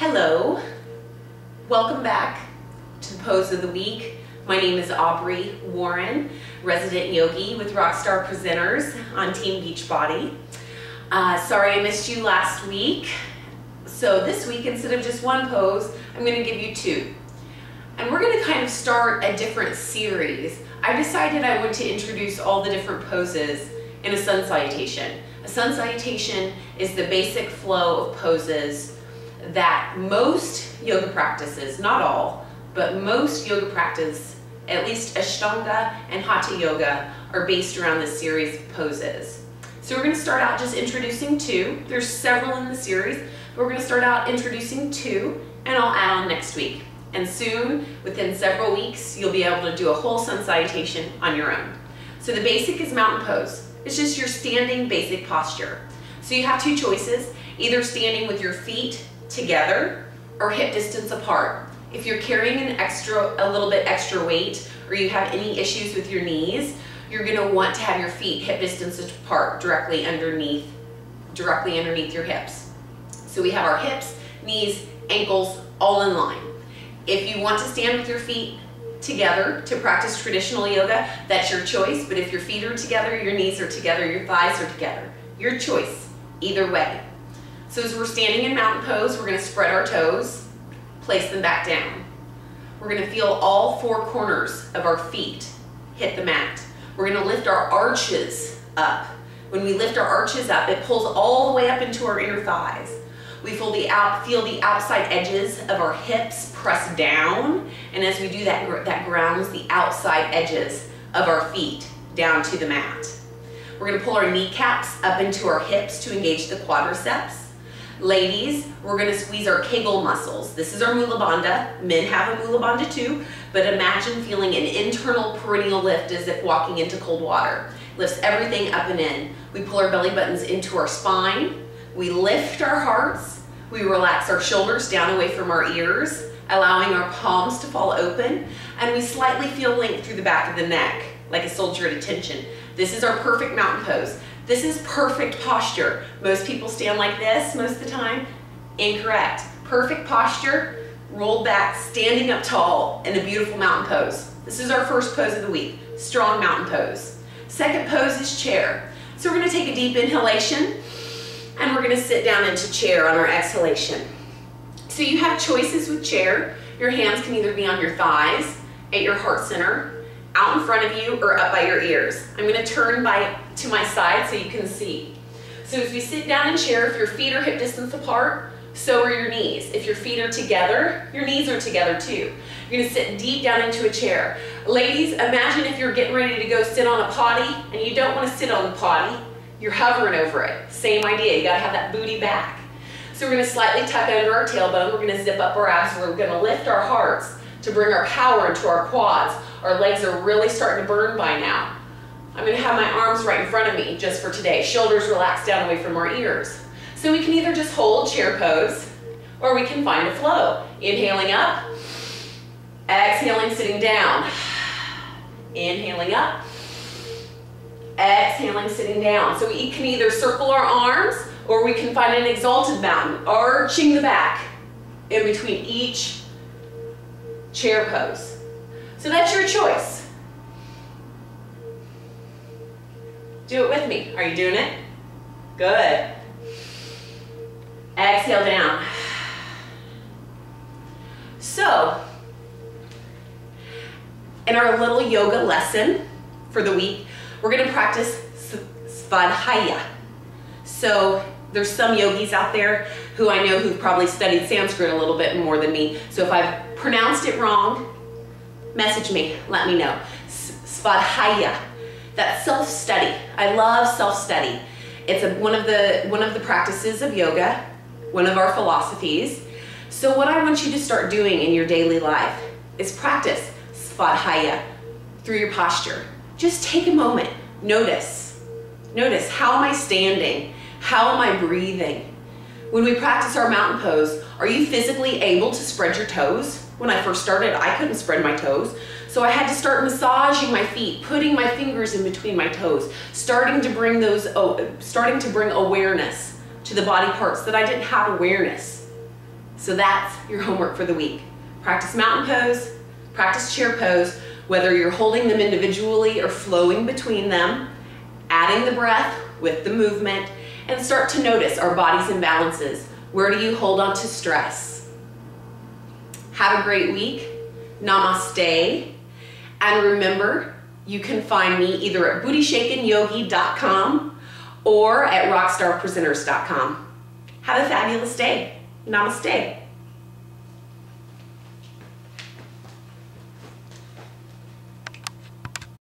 Hello, welcome back to the Pose of the Week. My name is Aubrey Warren, resident yogi with Rockstar Presenters on Team Beachbody. Sorry I missed you last week. So this week, instead of just one pose, I'm going to give you two. And we're going to kind of start a different series. I decided I wanted to introduce all the different poses in a sun salutation. A sun salutation is the basic flow of poses that most yoga practices, not all, but most yoga practice, at least Ashtanga and Hatha Yoga, are based around this series of poses. So we're going to start out just introducing two. There's several in the series, but we're going to start out introducing two, and I'll add on next week. And soon, within several weeks, you'll be able to do a whole sun salutation on your own. So the basic is mountain pose. It's just your standing basic posture. So you have two choices, either standing with your feet together or hip distance apart. If you're carrying a little bit extra weight, or you have any issues with your knees, you're going to want to have your feet hip distance apart directly underneath your hips. So we have our hips, knees, ankles all in line. If you want to stand with your feet together to practice traditional yoga, that's your choice. But if your feet are together, your knees are together, your thighs are together, your choice, either way. So as we're standing in mountain pose, we're going to spread our toes, place them back down. We're going to feel all four corners of our feet hit the mat. We're going to lift our arches up. When we lift our arches up, it pulls all the way up into our inner thighs. We feel the outside edges of our hips press down, and as we do that, that grounds the outside edges of our feet down to the mat. We're going to pull our kneecaps up into our hips to engage the quadriceps. Ladies, we're going to squeeze our Kegel muscles. This is our Mula Bandha. Men have a Mula Bandha too, but imagine feeling an internal perennial lift as if walking into cold water. Lifts everything up and in. We pull our belly buttons into our spine. We lift our hearts. We relax our shoulders down away from our ears, allowing our palms to fall open, and we slightly feel length through the back of the neck, like a soldier at attention. This is our perfect mountain pose. This is perfect posture. Most people stand like this most of the time. Incorrect. Perfect posture, rolled back, standing up tall in a beautiful mountain pose. This is our first pose of the week, strong mountain pose. Second pose is chair. So we're going to take a deep inhalation, and we're going to sit down into chair on our exhalation. So you have choices with chair. Your hands can either be on your thighs, at your heart center, out in front of you, or up by your ears. I'm going to turn to my side so you can see. So as we sit down in chair, if your feet are hip distance apart, so are your knees. If your feet are together, your knees are together too. You're going to sit deep down into a chair. Ladies, imagine if you're getting ready to go sit on a potty and you don't want to sit on the potty. You're hovering over it. Same idea. You got to have that booty back. So we're going to slightly tuck under our tailbone. We're going to zip up our abs. We're going to lift our hearts to bring our power into our quads. Our legs are really starting to burn by now. I'm going to have my arms right in front of me just for today. Shoulders relaxed down away from our ears. So we can either just hold chair pose, or we can find a flow. Inhaling up, exhaling, sitting down. Inhaling up, exhaling, sitting down. So we can either circle our arms, or we can find an exalted mountain, arching the back in between each chair pose. So that's your choice. Do it with me. Are you doing it? Good. Exhale down. So, in our little yoga lesson for the week, we're going to practice Svadhyaya. So, there's some yogis out there who I know who've probably studied Sanskrit a little bit more than me. So if I've pronounced it wrong, message me, let me know. Svadhyaya. That's self-study. I love self-study. It's one of the practices of yoga, one of our philosophies. So what I want you to start doing in your daily life is practice Svadhyaya through your posture. Just take a moment. Notice. Notice, how am I standing? How am I breathing? When we practice our mountain pose, are you physically able to spread your toes? When I first started, I couldn't spread my toes. So I had to start massaging my feet, putting my fingers in between my toes, starting to bring awareness to the body parts that I didn't have awareness. So that's your homework for the week. Practice mountain pose, practice chair pose, whether you're holding them individually or flowing between them, adding the breath with the movement, and start to notice our body's imbalances. Where do you hold on to stress? Have a great week. Namaste. And remember, you can find me either at bootyshakinyogi.com or at rockstarpresenters.com. Have a fabulous day. Namaste.